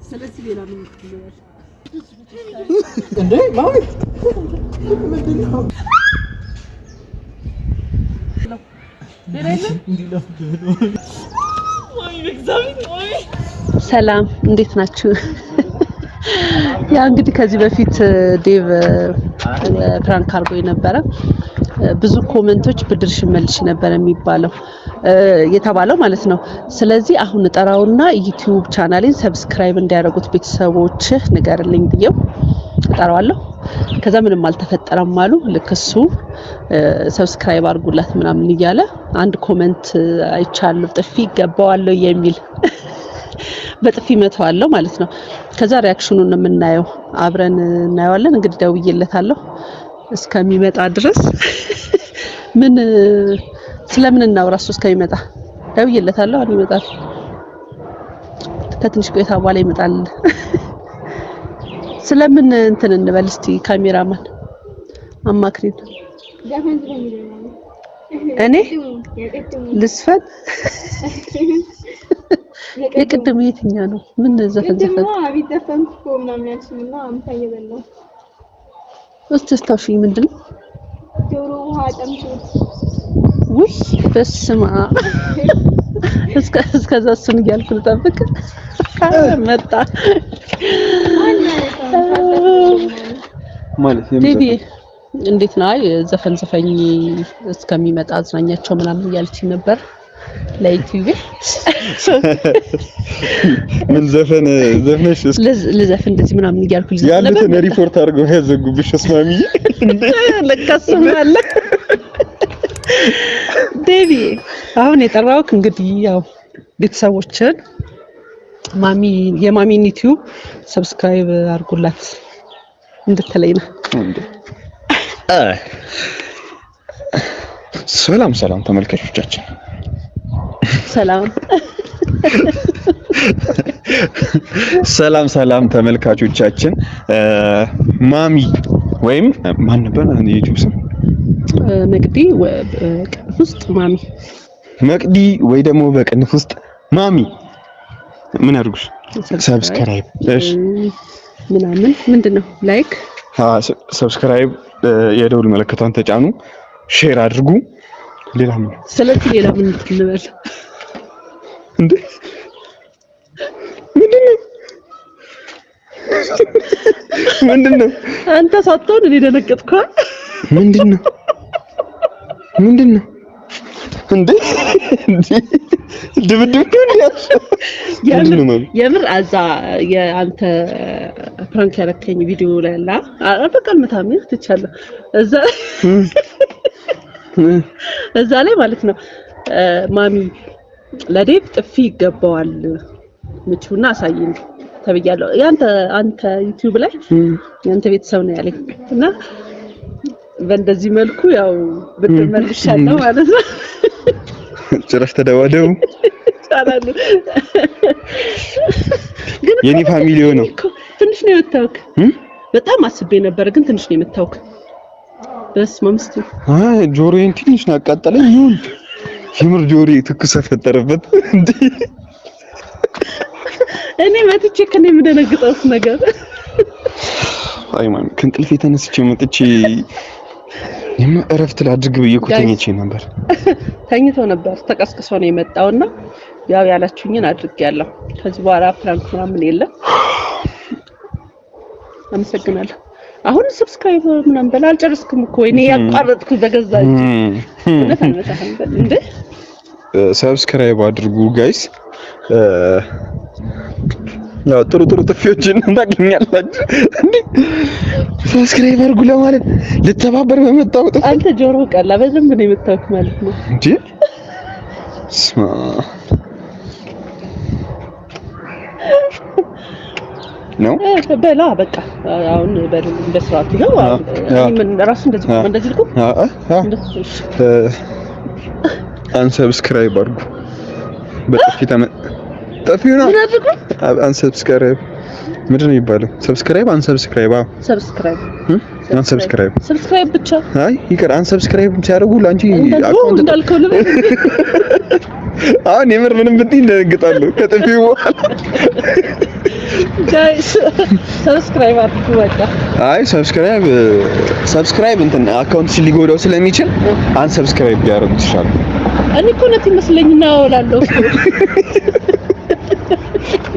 ስለዚህ ሌላ ምን ይችላል እንዴ ማለት ምንድነው ሰላም እንዴት ናችሁ? ያ እንግዲህ ከዚህ በፊት ዴቭ ፕራንክ አርጎ የነበረ ብዙ ኮሜንቶች ብድርሽ መልሽ ነበር የተባለው ማለት ነው። ስለዚህ አሁን ጠራውና ዩቲዩብ ቻናሌን ሰብስክራይብ እንዲያደርጉት ቤተሰቦች ንገርልኝ ብዬው ጠራዋለሁ። ከዛ ምንም አልተፈጠረም አሉ። ልክሱ ሰብስክራይብ አድርጉላት ምናምን እያለ አንድ ኮሜንት አይቻለሁ ጥፊ ይገባዋለሁ የሚል በጥፊ መተዋለሁ ማለት ነው። ከዛ ሪአክሽኑን የምናየው አብረን እናየዋለን። እንግዲህ ደውዬለታለሁ እስከሚመጣ ድረስ ምን ስለምን እናውራስ እስከሚመጣ ደውዬለታለሁ። አሁን ይመጣል ከትንሽ ቆይታ በኋላ ይመጣል። ስለምን እንትን እንበል እስቲ ካሜራማን አማክሪን። እኔ ልስፈን የቅድም የትኛው ነው? ምን ዘፈን አቤት ዘፈንኩ ምናምን ያልሽኝና አምታ እየበላሁ እስታውሽኝ ምንድነው? ጆሮ ውሃ ጠምቶት ውይ በስማ እስከዛ እሱን እያልኩ ልጠብቅ መጣ ማለት ቲቪ እንዴት ነው? አይ ዘፈን ዘፈኝ እስከሚመጣ አዝናኛቸው ምናምን እያልችኝ ነበር ለዩቲዩብ ምን ዘፈን ዘፈንሽ ለዘፈን እንደዚህ ምናምን እያልኩ ልጅ ነበር ያሉትን ሪፖርት አድርገው ያዘጉብሽ እስማሚ ለካስም አለ ዴቪ አሁን የጠራውክ እንግዲህ ያው ቤተሰቦችን የማሚን ዩቲዩብ ሰብስክራይብ አድርጉላት እንድትለኝ ነው። ሰላም ተመልካቾቻችን ሰላም ተመልካቾቻችን ማሚ ወይም ማን ነበር የዩቲዩብ ስም? መቅዲ በቅንፍ ውስጥ ማሚ መቅዲ ወይ ደግሞ በቅንፍ ውስጥ ማሚ ምን ያድርጉሽ? ሰብስክራይብ እሺ ምናምን ምንድነው ላይክ ሰብስክራይብ የደውል ምልክቷን ተጫኑ፣ ሼር አድርጉ። ሌላ ምን እንበል እንዴ? ምንድነው? አንተ ሳትሆን እኔ ደነገጥኩ። ምንድነው እንዴ? ድብድብ የምር አዛ የአንተ ፕራንክ ያረከኝ ቪዲዮ ላይ አላ በቃል መታም ትቻለህ እዛ ላይ ማለት ነው። ማሚ ለዴቭ ጥፊ ይገባዋል ምቹና አሳይኝ ተብያለሁ። አንተ ዩቲዩብ ላይ ያንተ ቤተሰብ ነው ያለኝ እና በእንደዚህ መልኩ ያው ብትመልሻለሁ ማለት ነው። ጭራሽ ተደዋደው ታላሉ ግን የኔ ፋሚሊ ነው። ትንሽ ነው የምታውቅ በጣም አስቤ ነበር ግን ትንሽ ነው የምታውቅ። በስማምስቲ ጆሮዬን ትንሽ ነው አቃጠለኝ። ይሁን የምር ጆሮዬ ትኩስ ፈጠረበት እንዴ? እኔ መጥቼ ከኔ የምደነግጠው ነገር አይ ማን ከእንቅልፌ ተነስቼ መጥቼ እረፍት ላድርግ ብዬ ተኝቼ ነበር። ተኝቶ ነበር ተቀስቅሶ ነው የመጣውና ያው ያላችሁኝን አድርጌያለሁ። ከዚህ በኋላ ፕራንክ ምናምን የለም። አመሰግናለሁ። አሁን ሰብስክራይብ ምናምን በላ አልጨርስኩም እኮ እኔ ያቋረጥኩ በገዛኝ እውነት አልመጣህም እንዴ? ሰብስክራይብ አድርጉ ጋይስ። ያው ጥሩ ጥፊዎችን ታገኛላችሁ እንዴ? ሰብስክራይብ አድርጉ ለማለት ልተባበር በመጣው አንተ ጆሮ ቀላ በደንብ ነው የምታውቅ ማለት ነው እንጂ ስማ ነው በላ በቃ አሁን በስርዓት ነው። ምን ራሱ እንደዚህ ልኩ አንሰብስክራይብ አድርጉ በጥፊ ጠፊው ነው አንሰብስክራይብ ምንድን ነው የሚባለው? ሰብስክራይብ አንሰብስክራይብ ሰብስክራይብ ብቻ አይ ይቀር አንሰብስክራይብ ሲያደርጉ ላንቺ አካውንት እንዳልከው ልበል አሁን የምር ምንም ብትይ እንደነግጣለሁ ከጥፊው በኋላ። ጋይስ ሰብስክራይብ አድርጉ በቃ። አይ ሰብስክራይብ እንትን አካውንትሽን ሊጎዳው ስለሚችል አንሰብስክራይብ ቢያደርጉት ይሻላል። እኔ እኮ ነው ትመስለኝና እወላለሁ።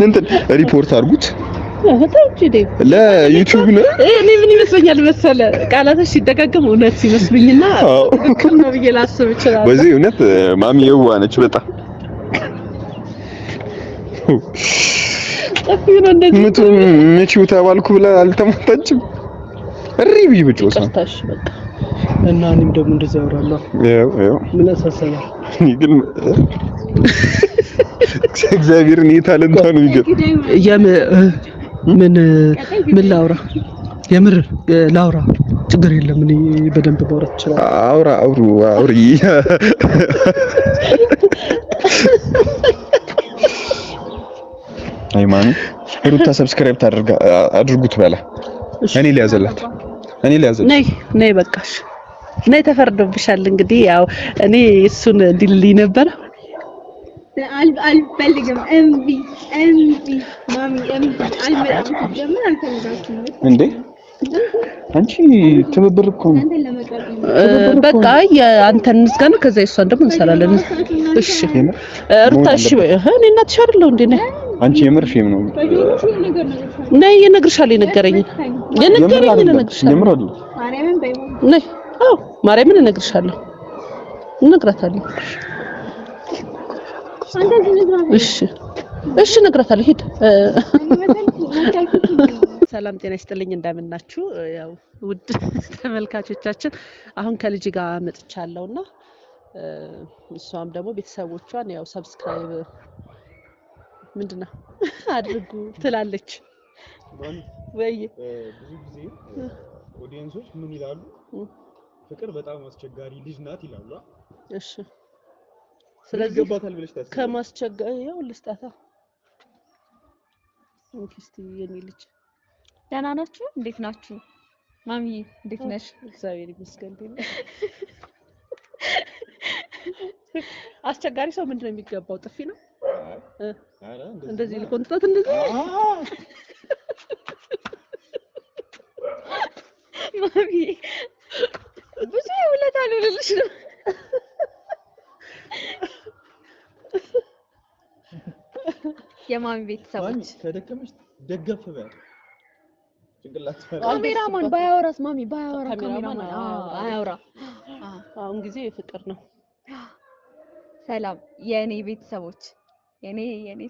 እንትን ሪፖርት አድርጉት ታውጪ ዴቭ ለዩቲዩብ ነው። እኔ ምን ይመስለኛል መሰለ ቃላቶች ሲደጋገሙ እውነት ሲመስሉኝና ትክክል ነው ብዬ ላስብ እችላለሁ። በዚህ እውነት ማሚ የዋህ ነች በጣም። ጠፊው ነው እንደዚህ ምቺው ተባልኩ ብላ አልተመታችም። እሪ ብዬ ብጮህ ታሽ በቃ እና እኔም ደግሞ እንደዛ አወራለሁ። ያው ምን አሳሰባል? ግን እግዚአብሔርን የታለንታ ነው ይገርም። ምን ላውራ? የምር ላውራ ችግር የለም። እኔ በደንብ ማውራት እችላለሁ። አውሪ አይ ማሚ ሩታ ሰብስክራይብ አድርጉት በላ። እኔ ሊያዘላት ነይ በቃሽ። ነይ ተፈርዶብሻል። እንግዲህ ያው እኔ እሱን እንዲልልኝ ነበር። አልፈልግም። እምቢ ማሚ እምቢ። አልመጣም። ጀምር አልፈልጋችሁም እንዴ አንቺ ትብብር እኮ ነው። በቃ አንተን እንስጋና ከዛ እሷን ደግሞ እንሰራለን። እሺ ሩታ እሺ እኔ እናትሽ አይደለሁ እንዴ ነይ አንቺ የምር ሼም ነው ነይ እነግርሻለሁ። የነገረኝን እነግርሻለሁ። ማርያምን በይው ነይ አዎ ማርያምን እነግርሻለሁ። እነግራታለሁ። እሺ እነግራታለሁ። ሂድ። ሰላም ጤና ይስጥልኝ። እንደምናችሁ ያው ውድ ተመልካቾቻችን አሁን ከልጅ ጋር መጥቻለሁና እሷም ደግሞ ቤተሰቦቿን ያው ሰብስክራይብ ምንድነው አድርጉ ትላለች። ወይ ብዙ ጊዜ ኦዲየንሶች ምን ይላሉ? ፍቅር በጣም አስቸጋሪ ልጅ ናት ይላሉ። እሺ ስለዚህ ገባታል ብለሽ ታስቢ ከማስቸጋሪ ያው ልስጣታ እንክስቲ የኔ ልጅ ደህና ናችሁ? እንዴት ናችሁ? ማሚ እንዴት ነሽ? እግዚአብሔር ይመስገን። አስቸጋሪ ሰው ምንድነው የሚገባው? ጥፊ ነው? አረ እንደዚህ ልኮንታት እንደዚህ ማሚ ብዙ ውለታ ልልሽ ነው። የማሚ ቤተሰቦች ከደከመሽ ደገፍ በል ጭንቅላት ካሜራማን ባያወራስ ማሚ ባያወራ ካሜራማን አያወራ። አሁን ጊዜ ፍቅር ነው። ሰላም የኔ ቤተሰቦች የኔ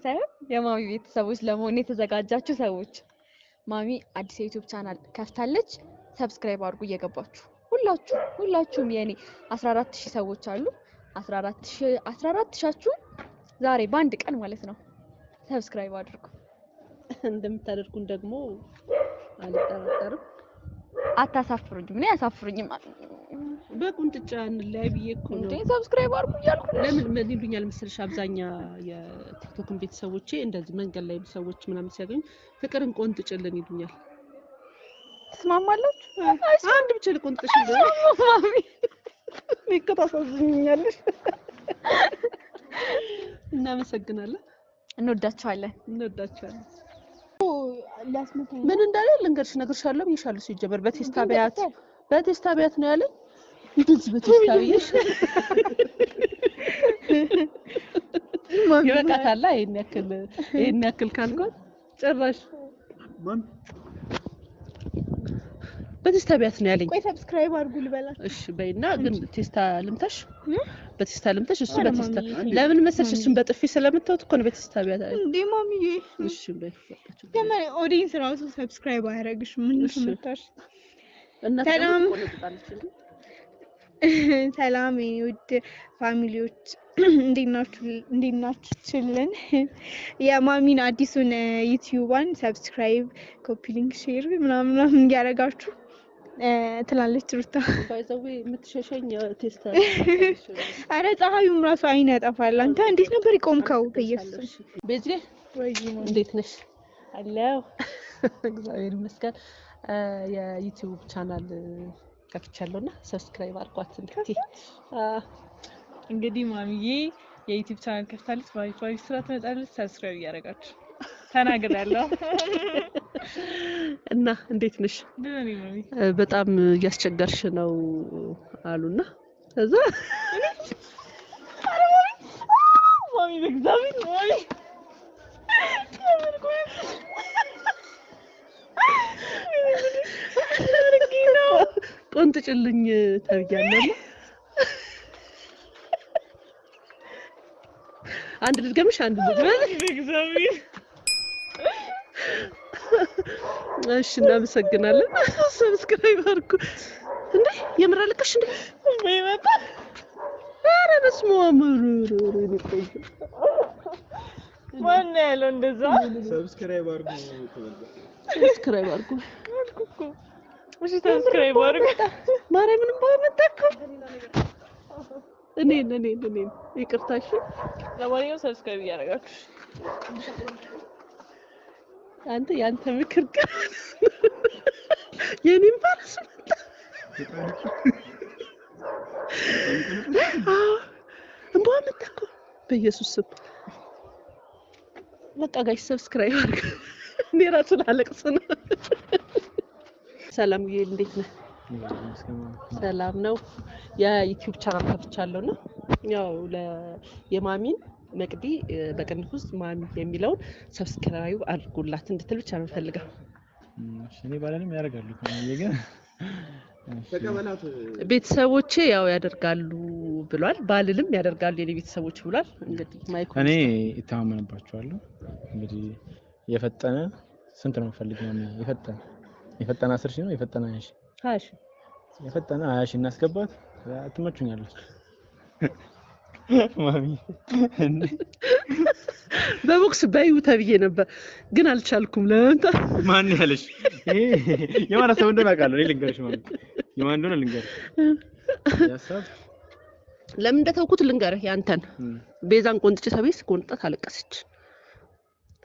ሳይሆን የማሚ ቤተሰቦች ለመሆን የተዘጋጃችሁ ሰዎች ማሚ አዲስ ዩቲዩብ ቻናል ከፍታለች። ሰብስክራይብ አድርጉ እየገባችሁ ሁላችሁም የኔ 14000 ሰዎች አሉ። 14000 ዛሬ በአንድ ቀን ማለት ነው ሰብስክራይብ አድርጉ። እንደምታደርጉን ደግሞ አልጠራጠርም። አታሳፍሩኝም። እኔ አሳፍሩኝም። በቁንጥጫ እንለያይ ብዬ እኮ ነው እንዴ ሰብስክራይብ አድርጉ እያልኩ። ለምን ይሉኛል መሰለሽ አብዛኛ የቲክቶክን ቤተሰቦቼ እንደዚህ መንገድ ላይ ሰዎች ምናምን ሲያገኙ ፍቅርን ቆንጥጭልን ይሉኛል። ትስማማላችሁ? አንድ ብቻ ልቆንጥጭሽ ማሚ ይከታተሉኛልሽ። እናመሰግናለን። እንወዳችኋለን። ምን እንዳለ ልንገርሽ ነግርሻለሁ ብዬሻለሁ። ሲጀመር በቴስታ ቢያት ነው ያለኝ። እንደዚህ በቴስታ ብዬሽ ይበቃታል። ይሄን ያክል ካልኳት ጭራሽ በቴስታ ቢያት ነው ያለኝ። ቆይ ሰብስክራይብ አድርጉ ልበላት። እሺ በይና ግን ቴስታ ልምታሽ እሱ በቴስታ ለምን መሰልሽ? እሱን በጥፊ ስለምታውት እኮ ነው በቴስታ ቢያት እንዴ ማሚዬ። እሺ በይ ለምን ኦዲየንስ ራሱ ሰብስክራይብ አያደርግሽ? ምን ተመታሽ? ሰላም የኔ ውድ ፋሚሊዎች እንዴት ናችሁልን? የማሚን አዲሱን ዩቲዩባን ሰብስክራይብ፣ ኮፒ ሊንክ፣ ሼር ምናምን እያደረጋችሁ ትላለች ሩታ። ባይዘው የምትሸሸኝ ቴስታ አረ ፀሐዩም ራሱ አይን ያጠፋል። አንተ እንዴት ነበር ይቆምከው? በኢየሱስ ቤዚ እንዴት ነሽ? አለው እግዚአብሔር ይመስገን። የዩቲዩብ ቻናል ከፍቻለሁና ሰብስክራይብ አድርጓት። እንግዲህ ማሚዬ የዩቲዩብ ቻናል ከፍታለች። ባይፋይ ስራ ትመጣለች። ሰብስክራይብ እያደረጋችሁ ተናግሬያለሁ። እና እንዴት ነሽ? ደህና ነኝ ማሚ። በጣም እያስቸገርሽ ነው አሉና ከዛ ማሚ በእግዚአብሔር ማሚ ቆንጥጭልኝ ተብያለሁ። አንድ ልድገምሽ አንድ ልድገምሽ። በእግዚአብሔር እሺ እናመሰግናለን። ሰብስክራይብ አድርጉ። እንዴ የምር አለቀሽ እንዴ? በይመጣ ኧረ በስመ አብ ማን ያለው እንደዛ? ሰብስክራይብ አድርጉ። ሰብስክራይብ አድርጉ። እሺ ሰብስክራይብ አድርጉ። ማርያምንም ባመጣኩ እኔ ይቅርታሽ። ለማንኛውም ሰብስክራይብ እያደረጋችሁ አንተ ያንተ ምክር ግን የኔም ባለስ እንባ መጣኩ በኢየሱስ ስም። በቃ ጋይስ ሰብስክራይብ አድርጉ። እኔ ራሱ ላለቅስ ነው። ሰላም ይሄ እንዴት ነህ? ሰላም ነው። የዩቲዩብ ቻናል ከፍቻለሁና ያው የማሚን መቅዲ በቅንፍ ውስጥ ማሚ የሚለውን ሰብስክራይብ አድርጉላት እንድትል ብቻ ነው ፈልገው። እኔ ባለንም ያደርጋሉ ግን ተቀበላት ቤተሰቦቼ ያው ያደርጋሉ ብሏል። ባልልም ያደርጋሉ የኔ ቤተሰቦች ብሏል። እንግዲህ ማይኩ እኔ ይተማመንባቸዋለሁ። እንግዲህ የፈጠነ ስንት ነው ፈልገው የፈጠነ 10 ሺህ ነው የፈጠነ 20 ሺህ የፈጠነ 20 ሺህ እናስገባት። ትመቹኛለች ማሚ። በቦክስ ባዩ ተብዬ ነበር ግን አልቻልኩም ለመምጣት። ማን ያለሽ? የማን ሰው እንደሆነ አውቃለሁ። እኔ ልንገርሽ ማሚ የማን እንደሆነ ልንገርሽ። ያሳብ ለምን እንደተውኩት ልንገርህ። ያንተን ቤዛን ቆንጥጭ ሰቤስ ቆንጣት አለቀሰች።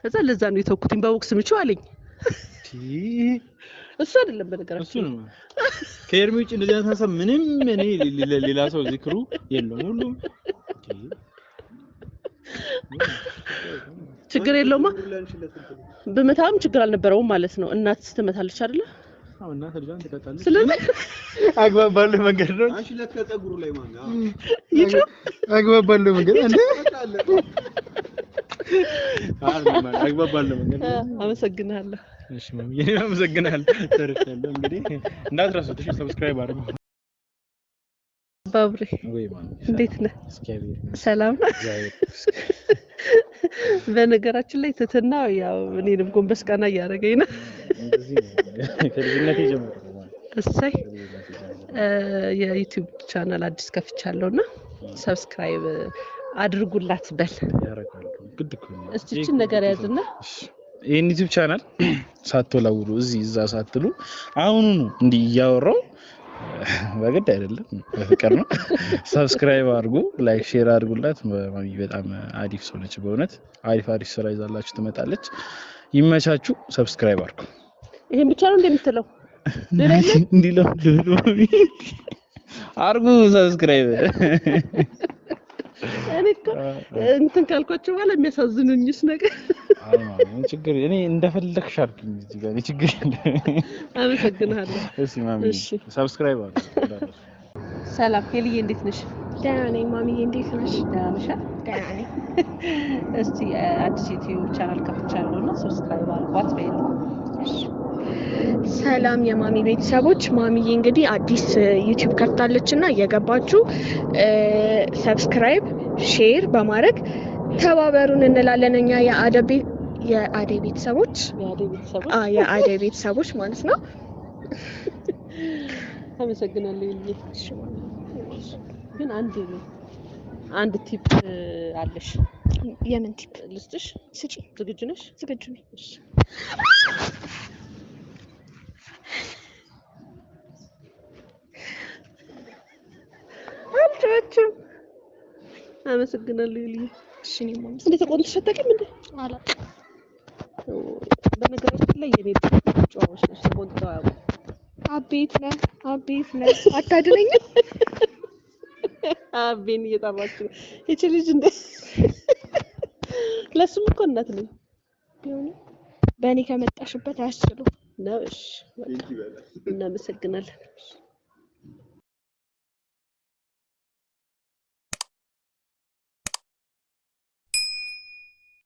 ከዛ ለዛ ነው የተውኩትኝ። በቦክስ ምቹ አለኝ። እሱ አይደለም በነገራችን እሱ ነው ከኤርሚ ውጭ እንደዚህ አይነት ሀሳብ ምንም እኔ ሌላ ሰው ዚክሩ የለውም። ሁሉም ችግር የለውማ። በመታም ችግር አልነበረውም ማለት ነው። እናት ትመታለች አይደለ? አዎ እናት ልጇን ትቀጣለች። ስለዚህ አግባብ ባለው መንገድ ነው። አንቺ ለከፀጉሩ ላይ ማን ይጮ አግባብ ባለው መንገድ እንዴ? አግባብ ባለው መንገድ። አመሰግናለሁ። እሺ ማሚ እኔ አመሰግናለሁ። ተረፈለ እንግዲህ እንዳትረሱት። እሺ ሰብስክራይብ አድርጉ። ባብሬ ወይ ማሚ እንዴት ነህ? እስኪያብር ሰላም ነው። በነገራችን ላይ ትትና ያው እኔንም ጎንበስ ቀና እያደረገኝ ነው። እንደዚህ ከልጅነቴ ጀምሮ እሰይ የዩቲዩብ ቻናል አዲስ ከፍቻለሁና ሰብስክራይብ አድርጉላት በል ያረጋሉ። ግድ እኮ ነው። እስቲ እቺን ነገር ያዝና ይሄን ዩቲዩብ ቻናል ሳትወላውሉ እዚህ እዛ ሳትሉ አሁኑ ነው እንዲህ እያወራው በግድ አይደለም በፍቅር ነው። ሰብስክራይብ አድርጉ፣ ላይክ ሼር አድርጉላት። ማሚ በጣም አሪፍ ሰው ነች በእውነት አሪፍ ስራ ይዛላችሁ ትመጣለች። ይመቻችሁ። ሰብስክራይብ አድርጉ። ይሄን ብቻ ነው እንደምትለው እንዲለው አድርጉ ሰብስክራይብ። እኔ እኮ እንትን ካልኳቸው በኋላ የሚያሳዝኑኝስ ነገር አይ ችግር እኔ እንደፈለግሽ አድርጊኝ እዚህ ጋር ችግር አመሰግናለሁ። እሺ ማሚ ሰብስክራይብ አድርጉ። ሰላም ሄልዬ እንዴት ነሽ? ደህና ነኝ ማሚዬ፣ እንዴት ነሽ? ደህና ነሽ? ደህና ነኝ። እስቲ አዲስ ዩቲዩብ ቻናል ከፍቻለሁና ሰብስክራይብ አድርጓት በይል። ሰላም የማሚ ቤተሰቦች፣ ማሚዬ እንግዲህ አዲስ ዩቲዩብ ከፍታለችና እየገባችሁ ሰብስክራይብ ሼር በማድረግ ተባበሩን እንላለን። እኛ የአደይ ቤተሰቦች የአደይ ቤተሰቦች ማለት ነው። አመሰግናለሁ። ግን አንድ ቲፕ አለሽ። የምን ቲፕ ልስጥሽ? ስጪ። ዝግጁ ነሽ? ዝግጁ ነኝ። አልቻችም። አመሰግናለሁ ይልኝ። እሺ ነው ማለት እንዴት ተቆንጥሽ አታውቂም እንዴ? አላውቅም። በነገራችን ላይ የኔ ጫዋች ነሽ። ተቆንጥተው አያውቁም። አቤት ነህ አታድነኝም? አቤን እየጠራች ነው እቺ ልጅ እንደ ለሱም እኮ እናት ነኝ በእኔ ከመጣሽበት አያስችሉም ነው። እሺ በቃ እናመሰግናለን።